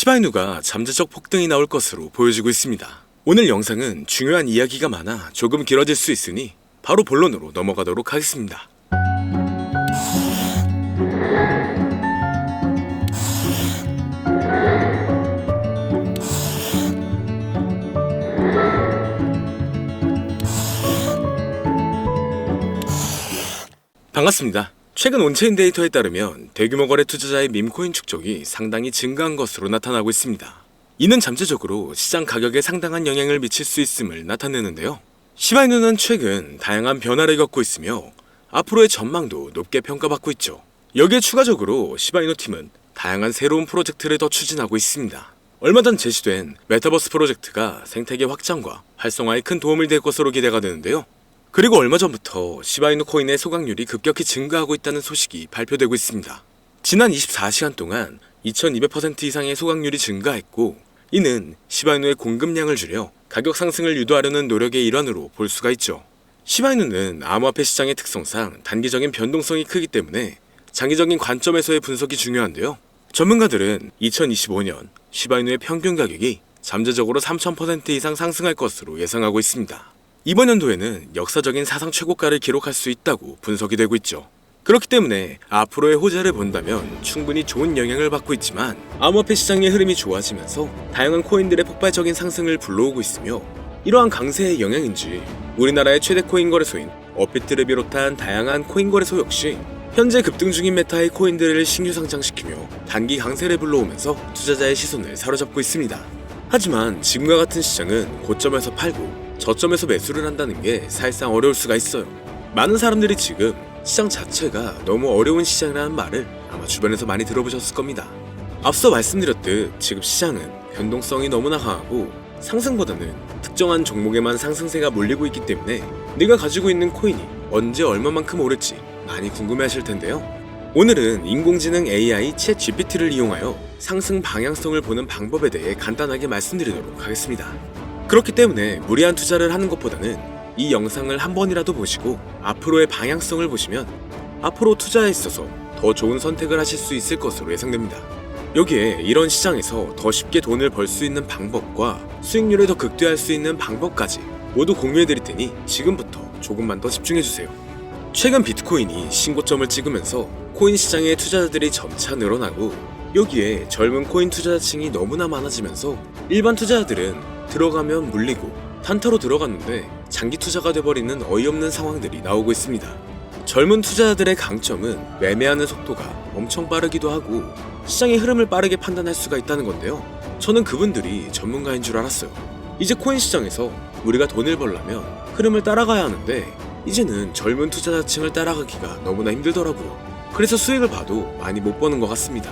시바이누가 잠재적 폭등이 나올 것으로 보여지고 있습니다. 오늘 영상은 중요한 이야기가 많아 조금 길어질 수 있으니 바로 본론으로 넘어가도록 하겠습니다. 반갑습니다. 최근 온체인 데이터에 따르면 대규모 거래 투자자의 밈코인 축적이 상당히 증가한 것으로 나타나고 있습니다. 이는 잠재적으로 시장 가격에 상당한 영향을 미칠 수 있음을 나타내는데요. 시바이누는 최근 다양한 변화를 겪고 있으며 앞으로의 전망도 높게 평가받고 있죠. 여기에 추가적으로 시바이누 팀은 다양한 새로운 프로젝트를 더 추진하고 있습니다. 얼마 전 제시된 메타버스 프로젝트가 생태계 확장과 활성화에 큰 도움을 될 것으로 기대가 되는데요. 그리고 얼마 전부터 시바이누 코인의 소각률이 급격히 증가하고 있다는 소식이 발표되고 있습니다. 지난 24시간 동안 2200% 이상의 소각률이 증가했고, 이는 시바이누의 공급량을 줄여 가격 상승을 유도하려는 노력의 일환으로 볼 수가 있죠. 시바이누는 암호화폐 시장의 특성상 단기적인 변동성이 크기 때문에 장기적인 관점에서의 분석이 중요한데요. 전문가들은 2025년 시바이누의 평균 가격이 잠재적으로 3000% 이상 상승할 것으로 예상하고 있습니다. 이번 연도에는 역사적인 사상 최고가를 기록할 수 있다고 분석이 되고 있죠. 그렇기 때문에 앞으로의 호재를 본다면 충분히 좋은 영향을 받고 있지만, 암호화폐 시장의 흐름이 좋아지면서 다양한 코인들의 폭발적인 상승을 불러오고 있으며, 이러한 강세의 영향인지 우리나라의 최대 코인 거래소인 업비트를 비롯한 다양한 코인 거래소 역시 현재 급등 중인 메타의 코인들을 신규 상장시키며 단기 강세를 불러오면서 투자자의 시선을 사로잡고 있습니다. 하지만 지금과 같은 시장은 고점에서 팔고 저점에서 매수를 한다는 게 사실상 어려울 수가 있어요. 많은 사람들이 지금 시장 자체가 너무 어려운 시장이라는 말을 아마 주변에서 많이 들어보셨을 겁니다. 앞서 말씀드렸듯 지금 시장은 변동성이 너무나 강하고 상승보다는 특정한 종목에만 상승세가 몰리고 있기 때문에 내가 가지고 있는 코인이 언제 얼마만큼 오를지 많이 궁금해하실 텐데요. 오늘은 인공지능 AI 챗 GPT를 이용하여 상승 방향성을 보는 방법에 대해 간단하게 말씀드리도록 하겠습니다. 그렇기 때문에 무리한 투자를 하는 것보다는 이 영상을 한 번이라도 보시고 앞으로의 방향성을 보시면 앞으로 투자에 있어서 더 좋은 선택을 하실 수 있을 것으로 예상됩니다. 여기에 이런 시장에서 더 쉽게 돈을 벌 수 있는 방법과 수익률을 더 극대화할 수 있는 방법까지 모두 공유해드릴 테니 지금부터 조금만 더 집중해주세요. 최근 비트코인이 신고점을 찍으면서 코인 시장의 투자자들이 점차 늘어나고, 여기에 젊은 코인 투자자층이 너무나 많아지면서 일반 투자자들은 들어가면 물리고 단타로 들어갔는데 장기 투자가 돼버리는 어이없는 상황들이 나오고 있습니다. 젊은 투자자들의 강점은 매매하는 속도가 엄청 빠르기도 하고 시장의 흐름을 빠르게 판단할 수가 있다는 건데요. 저는 그분들이 전문가인 줄 알았어요. 이제 코인 시장에서 우리가 돈을 벌려면 흐름을 따라가야 하는데 이제는 젊은 투자자층을 따라가기가 너무나 힘들더라고요. 그래서 수익을 봐도 많이 못 버는 것 같습니다.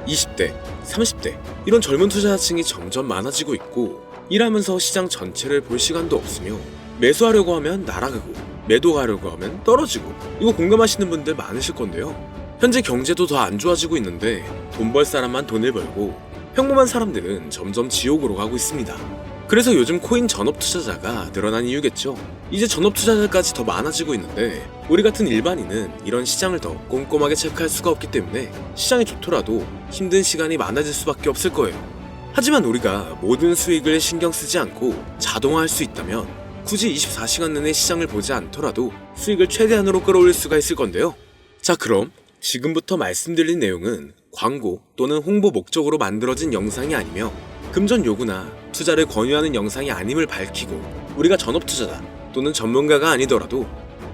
20대, 30대 이런 젊은 투자자층이 점점 많아지고 있고, 일하면서 시장 전체를 볼 시간도 없으며 매수하려고 하면 날아가고 매도하려고 하면 떨어지고, 이거 공감하시는 분들 많으실 건데요. 현재 경제도 더 안 좋아지고 있는데 돈 벌 사람만 돈을 벌고 평범한 사람들은 점점 지옥으로 가고 있습니다. 그래서 요즘 코인 전업 투자자가 늘어난 이유겠죠. 이제 전업 투자자까지 더 많아지고 있는데 우리 같은 일반인은 이런 시장을 더 꼼꼼하게 체크할 수가 없기 때문에 시장이 좋더라도 힘든 시간이 많아질 수밖에 없을 거예요. 하지만 우리가 모든 수익을 신경 쓰지 않고 자동화할 수 있다면 굳이 24시간 내내 시장을 보지 않더라도 수익을 최대한으로 끌어올릴 수가 있을 건데요. 자, 그럼 지금부터 말씀드린 내용은 광고 또는 홍보 목적으로 만들어진 영상이 아니며 금전 요구나 투자를 권유하는 영상이 아님을 밝히고, 우리가 전업 투자자 또는 전문가가 아니더라도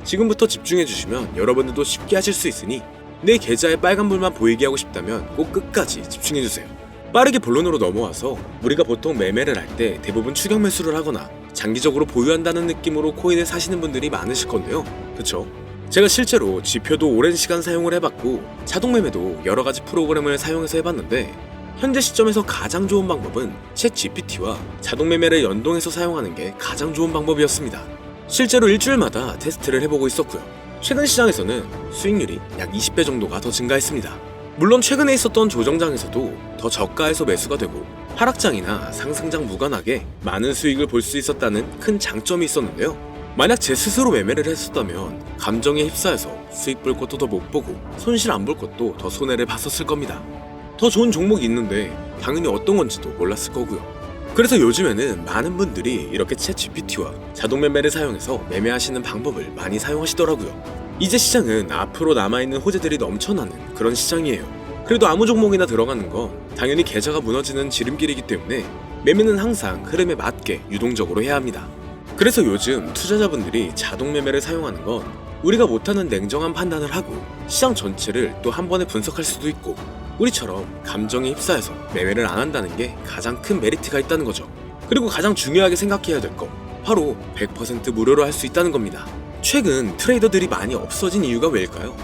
지금부터 집중해 주시면 여러분들도 쉽게 하실 수 있으니 내 계좌에 빨간불만 보이게 하고 싶다면 꼭 끝까지 집중해 주세요. 빠르게 본론으로 넘어와서, 우리가 보통 매매를 할 때 대부분 추격 매수를 하거나 장기적으로 보유한다는 느낌으로 코인을 사시는 분들이 많으실 건데요. 그쵸? 제가 실제로 지표도 오랜 시간 사용을 해봤고 자동 매매도 여러 가지 프로그램을 사용해서 해봤는데, 현재 시점에서 가장 좋은 방법은 챗 GPT와 자동 매매를 연동해서 사용하는 게 가장 좋은 방법이었습니다. 실제로 일주일마다 테스트를 해보고 있었고요. 최근 시장에서는 수익률이 약 20배 정도가 더 증가했습니다. 물론 최근에 있었던 조정장에서도 더 저가에서 매수가 되고 하락장이나 상승장 무관하게 많은 수익을 볼 수 있었다는 큰 장점이 있었는데요. 만약 제 스스로 매매를 했었다면 감정에 휩싸여서 수익 볼 것도 더 못 보고 손실 안 볼 것도 더 손해를 봤었을 겁니다. 더 좋은 종목이 있는데 당연히 어떤 건지도 몰랐을 거고요. 그래서 요즘에는 많은 분들이 이렇게 챗 GPT와 자동 매매를 사용해서 매매하시는 방법을 많이 사용하시더라고요. 이제 시장은 앞으로 남아있는 호재들이 넘쳐나는 그런 시장이에요. 그래도 아무 종목이나 들어가는 건 당연히 계좌가 무너지는 지름길이기 때문에 매매는 항상 흐름에 맞게 유동적으로 해야 합니다. 그래서 요즘 투자자분들이 자동 매매를 사용하는 건 우리가 못하는 냉정한 판단을 하고 시장 전체를 또 한 번에 분석할 수도 있고, 우리처럼 감정에 휩싸여서 매매를 안 한다는 게 가장 큰 메리트가 있다는 거죠. 그리고 가장 중요하게 생각해야 될 거, 바로 100% 무료로 할 수 있다는 겁니다. 최근 트레이더들이 많이 없어진 이유가 왜일까요?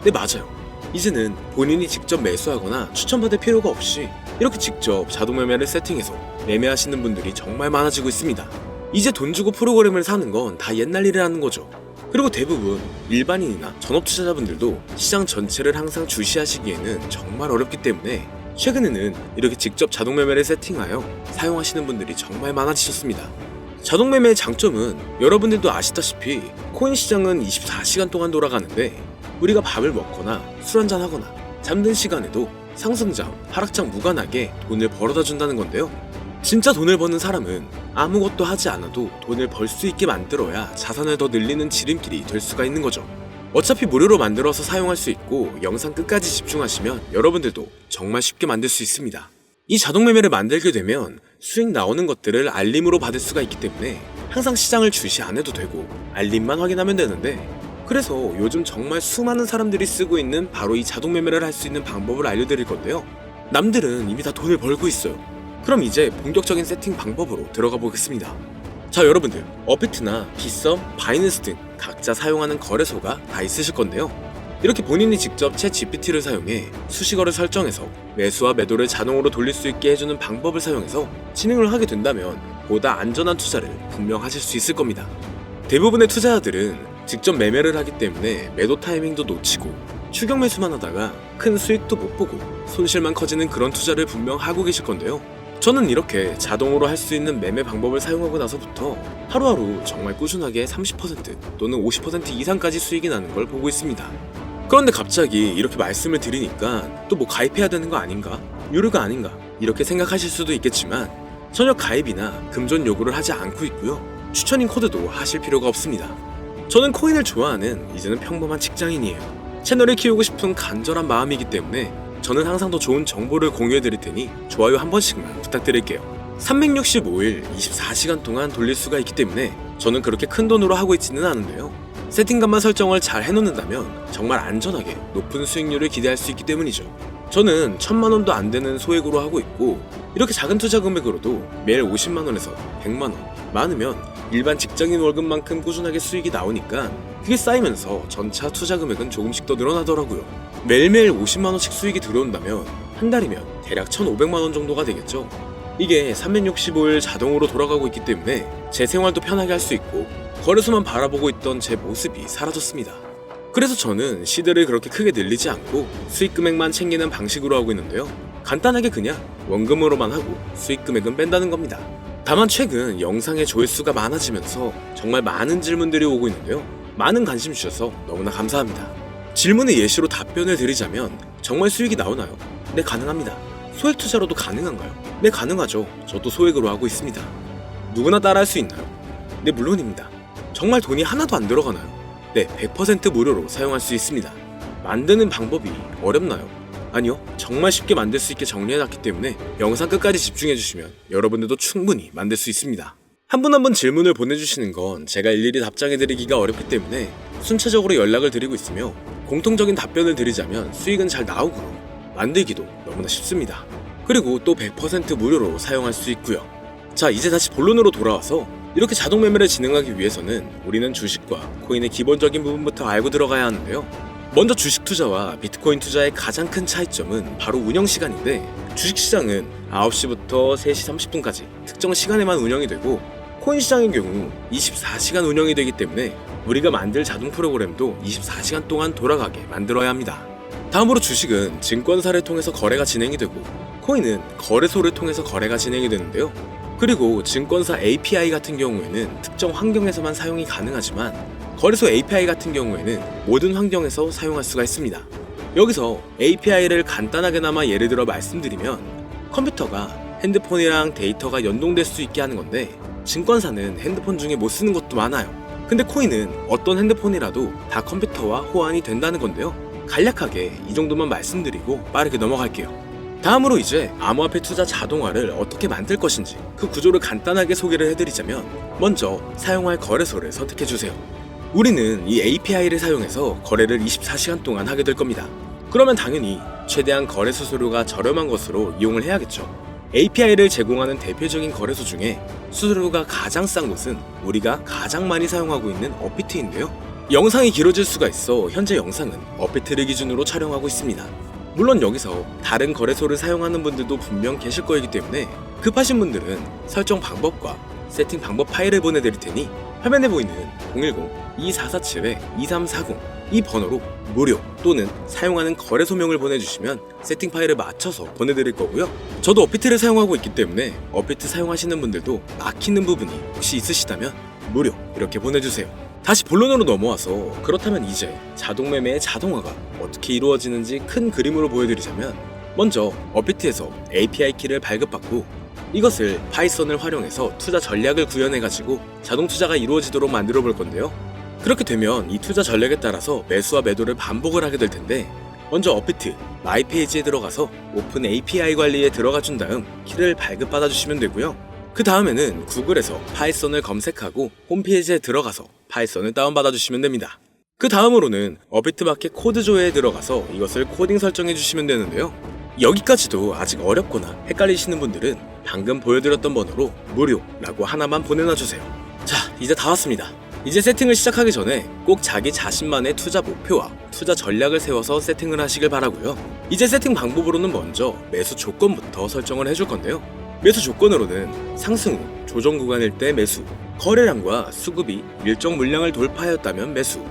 네, 맞아요. 이제는 본인이 직접 매수하거나 추천받을 필요가 없이 이렇게 직접 자동 매매를 세팅해서 매매하시는 분들이 정말 많아지고 있습니다. 이제 돈 주고 프로그램을 사는 건 다 옛날 일이라는 거죠. 그리고 대부분 일반인이나 전업 투자자분들도 시장 전체를 항상 주시하시기에는 정말 어렵기 때문에 최근에는 이렇게 직접 자동 매매를 세팅하여 사용하시는 분들이 정말 많아지셨습니다. 자동 매매의 장점은 여러분들도 아시다시피 코인 시장은 24시간 동안 돌아가는데 우리가 밥을 먹거나 술 한잔 하거나 잠든 시간에도 상승장, 하락장 무관하게 돈을 벌어다 준다는 건데요. 진짜 돈을 버는 사람은 아무것도 하지 않아도 돈을 벌 수 있게 만들어야 자산을 더 늘리는 지름길이 될 수가 있는 거죠. 어차피 무료로 만들어서 사용할 수 있고 영상 끝까지 집중하시면 여러분들도 정말 쉽게 만들 수 있습니다. 이 자동 매매를 만들게 되면 수익 나오는 것들을 알림으로 받을 수가 있기 때문에 항상 시장을 주시 안 해도 되고 알림만 확인하면 되는데, 그래서 요즘 정말 수많은 사람들이 쓰고 있는 바로 이 자동 매매를 할 수 있는 방법을 알려드릴 건데요. 남들은 이미 다 돈을 벌고 있어요. 그럼 이제 본격적인 세팅 방법으로 들어가 보겠습니다. 자, 여러분들, 업비트나 빗썸, 바이낸스 등 각자 사용하는 거래소가 다 있으실 건데요. 이렇게 본인이 직접 챗 GPT를 사용해 수식어를 설정해서 매수와 매도를 자동으로 돌릴 수 있게 해주는 방법을 사용해서 진행을 하게 된다면 보다 안전한 투자를 분명 하실 수 있을 겁니다. 대부분의 투자자들은 직접 매매를 하기 때문에 매도 타이밍도 놓치고 추격 매수만 하다가 큰 수익도 못 보고 손실만 커지는 그런 투자를 분명 하고 계실 건데요. 저는 이렇게 자동으로 할 수 있는 매매 방법을 사용하고 나서부터 하루하루 정말 꾸준하게 30% 또는 50% 이상까지 수익이 나는 걸 보고 있습니다. 그런데 갑자기 이렇게 말씀을 드리니까 또 뭐 가입해야 되는 거 아닌가? 유료가 아닌가? 이렇게 생각하실 수도 있겠지만 전혀 가입이나 금전 요구를 하지 않고 있고요. 추천인 코드도 하실 필요가 없습니다. 저는 코인을 좋아하는 이제는 평범한 직장인이에요. 채널을 키우고 싶은 간절한 마음이기 때문에 저는 항상 더 좋은 정보를 공유해 드릴 테니 좋아요 한 번씩만 부탁드릴게요. 365일 24시간 동안 돌릴 수가 있기 때문에 저는 그렇게 큰 돈으로 하고 있지는 않은데요. 세팅값만 설정을 잘 해놓는다면 정말 안전하게 높은 수익률을 기대할 수 있기 때문이죠. 저는 1000만원도 안 되는 소액으로 하고 있고, 이렇게 작은 투자 금액으로도 매일 50만원에서 100만원, 많으면 일반 직장인 월급만큼 꾸준하게 수익이 나오니까 그게 쌓이면서 전차 투자 금액은 조금씩 더 늘어나더라고요. 매일매일 50만원씩 수익이 들어온다면 한 달이면 대략 1500만원 정도가 되겠죠. 이게 365일 자동으로 돌아가고 있기 때문에 제 생활도 편하게 할 수 있고 거래소만 바라보고 있던 제 모습이 사라졌습니다. 그래서 저는 시드를 그렇게 크게 늘리지 않고 수익 금액만 챙기는 방식으로 하고 있는데요. 간단하게 그냥 원금으로만 하고 수익 금액은 뺀다는 겁니다. 다만 최근 영상의 조회수가 많아지면서 정말 많은 질문들이 오고 있는데요. 많은 관심 주셔서 너무나 감사합니다. 질문의 예시로 답변을 드리자면 정말 수익이 나오나요? 네, 가능합니다. 소액 투자로도 가능한가요? 네, 가능하죠. 저도 소액으로 하고 있습니다. 누구나 따라할 수 있나요? 네, 물론입니다. 정말 돈이 하나도 안 들어가나요? 네, 100% 무료로 사용할 수 있습니다. 만드는 방법이 어렵나요? 아니요, 정말 쉽게 만들 수 있게 정리해놨기 때문에 영상 끝까지 집중해주시면 여러분들도 충분히 만들 수 있습니다. 한 분 한 분 질문을 보내주시는 건 제가 일일이 답장해드리기가 어렵기 때문에 순차적으로 연락을 드리고 있으며, 공통적인 답변을 드리자면 수익은 잘 나오고 만들기도 너무나 쉽습니다. 그리고 또 100% 무료로 사용할 수 있고요. 자, 이제 다시 본론으로 돌아와서 이렇게 자동 매매를 진행하기 위해서는 우리는 주식과 코인의 기본적인 부분부터 알고 들어가야 하는데요. 먼저 주식 투자와 비트코인 투자의 가장 큰 차이점은 바로 운영 시간인데, 주식시장은 9시부터 3시 30분까지 특정 시간에만 운영이 되고, 코인 시장의 경우 24시간 운영이 되기 때문에 우리가 만들 자동 프로그램도 24시간 동안 돌아가게 만들어야 합니다. 다음으로 주식은 증권사를 통해서 거래가 진행이 되고, 코인은 거래소를 통해서 거래가 진행이 되는데요. 그리고 증권사 API 같은 경우에는 특정 환경에서만 사용이 가능하지만 거래소 API 같은 경우에는 모든 환경에서 사용할 수가 있습니다. 여기서 API를 간단하게나마 예를 들어 말씀드리면 컴퓨터가 핸드폰이랑 데이터가 연동될 수 있게 하는 건데 증권사는 핸드폰 중에 못 쓰는 것도 많아요. 근데 코인은 어떤 핸드폰이라도 다 컴퓨터와 호환이 된다는 건데요. 간략하게 이 정도만 말씀드리고 빠르게 넘어갈게요. 다음으로 이제 암호화폐 투자 자동화를 어떻게 만들 것인지 그 구조를 간단하게 소개를 해드리자면 먼저 사용할 거래소를 선택해주세요. 우리는 이 API를 사용해서 거래를 24시간 동안 하게 될 겁니다. 그러면 당연히 최대한 거래 수수료가 저렴한 것으로 이용을 해야겠죠. API를 제공하는 대표적인 거래소 중에 수수료가 가장 싼 곳은 우리가 가장 많이 사용하고 있는 업비트인데요. 영상이 길어질 수가 있어 현재 영상은 업비트를 기준으로 촬영하고 있습니다. 물론 여기서 다른 거래소를 사용하는 분들도 분명 계실 거이기 때문에 급하신 분들은 설정 방법과 세팅 방법 파일을 보내드릴 테니 화면에 보이는 010-2447-2340 이 번호로 무료 또는 사용하는 거래소명을 보내주시면 세팅 파일을 맞춰서 보내드릴 거고요. 저도 업비트를 사용하고 있기 때문에 업비트 사용하시는 분들도 막히는 부분이 혹시 있으시다면 무료 이렇게 보내주세요. 다시 본론으로 넘어와서 그렇다면 이제 자동매매의 자동화가 어떻게 이루어지는지 큰 그림으로 보여드리자면 먼저 업비트에서 API 키를 발급받고 이것을 파이썬을 활용해서 투자 전략을 구현해가지고 자동 투자가 이루어지도록 만들어 볼 건데요. 그렇게 되면 이 투자 전략에 따라서 매수와 매도를 반복을 하게 될 텐데 먼저 업비트 마이 페이지에 들어가서 오픈 API 관리에 들어가 준 다음 키를 발급받아 주시면 되고요. 그 다음에는 구글에서 파이썬을 검색하고 홈페이지에 들어가서 파이썬을 다운받아 주시면 됩니다. 그 다음으로는 업비트 마켓 코드 조회에 들어가서 이것을 코딩 설정해 주시면 되는데요. 여기까지도 아직 어렵거나 헷갈리시는 분들은 방금 보여드렸던 번호로 무료라고 하나만 보내놔 주세요. 자, 이제 다 왔습니다. 이제 세팅을 시작하기 전에 꼭 자기 자신만의 투자 목표와 투자 전략을 세워서 세팅을 하시길 바라고요. 이제 세팅 방법으로는 먼저 매수 조건부터 설정을 해줄 건데요. 매수 조건으로는 상승 후 조정 구간일 때 매수, 거래량과 수급이 일정 물량을 돌파하였다면 매수,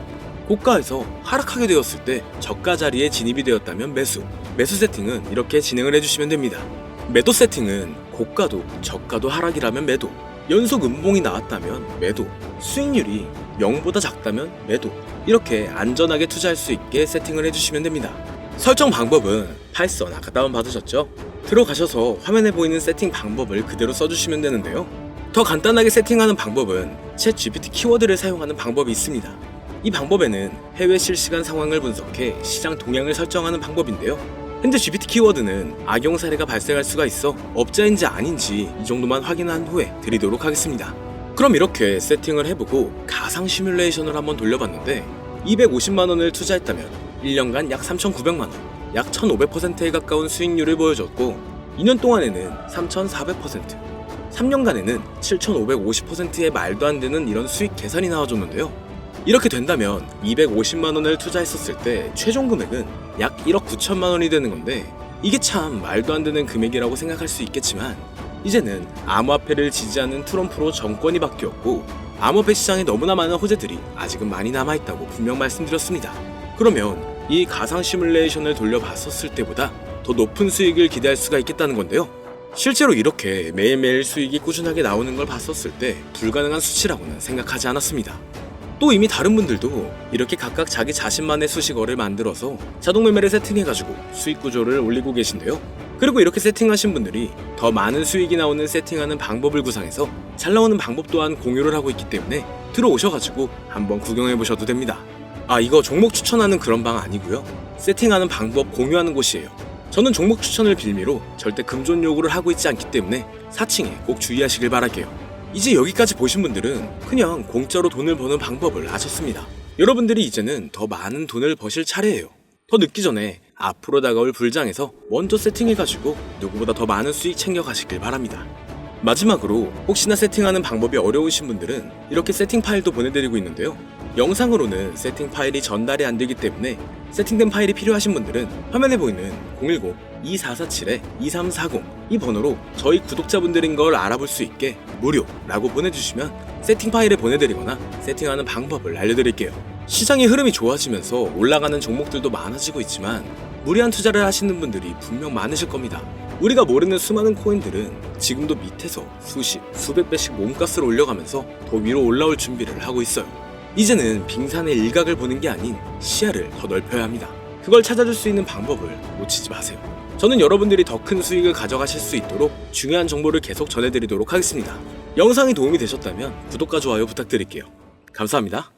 고가에서 하락하게 되었을 때 저가 자리에 진입이 되었다면 매수 세팅은 이렇게 진행을 해주시면 됩니다. 매도 세팅은 고가도 저가도 하락이라면 매도, 연속 음봉이 나왔다면 매도, 수익률이 0보다 작다면 매도, 이렇게 안전하게 투자할 수 있게 세팅을 해주시면 됩니다. 설정 방법은 파이썬 아까 다운받으셨죠? 들어가셔서 화면에 보이는 세팅 방법을 그대로 써주시면 되는데요. 더 간단하게 세팅하는 방법은 챗 GPT 키워드를 사용하는 방법이 있습니다. 이 방법에는 해외 실시간 상황을 분석해 시장 동향을 설정하는 방법인데요. 현재 GPT 키워드는 악용 사례가 발생할 수가 있어 업자인지 아닌지 이 정도만 확인한 후에 드리도록 하겠습니다. 그럼 이렇게 세팅을 해보고 가상 시뮬레이션을 한번 돌려봤는데 250만원을 투자했다면 1년간 약 3,900만원, 약 1,500%에 가까운 수익률을 보여줬고 2년 동안에는 3,400%, 3년간에는 7,550%의 말도 안 되는 이런 수익 계산이 나와줬는데요. 이렇게 된다면 250만원을 투자했었을 때 최종 금액은 약 1억 9천만원이 되는 건데 이게 참 말도 안 되는 금액이라고 생각할 수 있겠지만 이제는 암호화폐를 지지하는 트럼프로 정권이 바뀌었고 암호화폐 시장에 너무나 많은 호재들이 아직은 많이 남아있다고 분명 말씀드렸습니다. 그러면 이 가상 시뮬레이션을 돌려봤었을 때보다 더 높은 수익을 기대할 수가 있겠다는 건데요. 실제로 이렇게 매일매일 수익이 꾸준하게 나오는 걸 봤었을 때 불가능한 수치라고는 생각하지 않았습니다. 또 이미 다른 분들도 이렇게 각각 자기 자신만의 수식어를 만들어서 자동 매매를 세팅해가지고 수익 구조를 올리고 계신데요. 그리고 이렇게 세팅하신 분들이 더 많은 수익이 나오는 세팅하는 방법을 구상해서 잘 나오는 방법 또한 공유를 하고 있기 때문에 들어오셔가지고 한번 구경해보셔도 됩니다. 아, 이거 종목 추천하는 그런 방 아니고요. 세팅하는 방법 공유하는 곳이에요. 저는 종목 추천을 빌미로 절대 금전 요구를 하고 있지 않기 때문에 사칭에 꼭 주의하시길 바랄게요. 이제 여기까지 보신 분들은 그냥 공짜로 돈을 버는 방법을 아셨습니다. 여러분들이 이제는 더 많은 돈을 버실 차례예요. 더 늦기 전에 앞으로 다가올 불장에서 먼저 세팅해가지고 누구보다 더 많은 수익 챙겨가시길 바랍니다. 마지막으로 혹시나 세팅하는 방법이 어려우신 분들은 이렇게 세팅 파일도 보내드리고 있는데요. 영상으로는 세팅 파일이 전달이 안 되기 때문에 세팅된 파일이 필요하신 분들은 화면에 보이는 010-2447-2340 이 번호로 저희 구독자분들인 걸 알아볼 수 있게 무료라고 보내주시면 세팅 파일을 보내드리거나 세팅하는 방법을 알려드릴게요. 시장의 흐름이 좋아지면서 올라가는 종목들도 많아지고 있지만 무리한 투자를 하시는 분들이 분명 많으실 겁니다. 우리가 모르는 수많은 코인들은 지금도 밑에서 수십, 수백 배씩 몸값을 올려가면서 더 위로 올라올 준비를 하고 있어요. 이제는 빙산의 일각을 보는 게 아닌 시야를 더 넓혀야 합니다. 그걸 찾아줄 수 있는 방법을 놓치지 마세요. 저는 여러분들이 더 큰 수익을 가져가실 수 있도록 중요한 정보를 계속 전해드리도록 하겠습니다. 영상이 도움이 되셨다면 구독과 좋아요 부탁드릴게요. 감사합니다.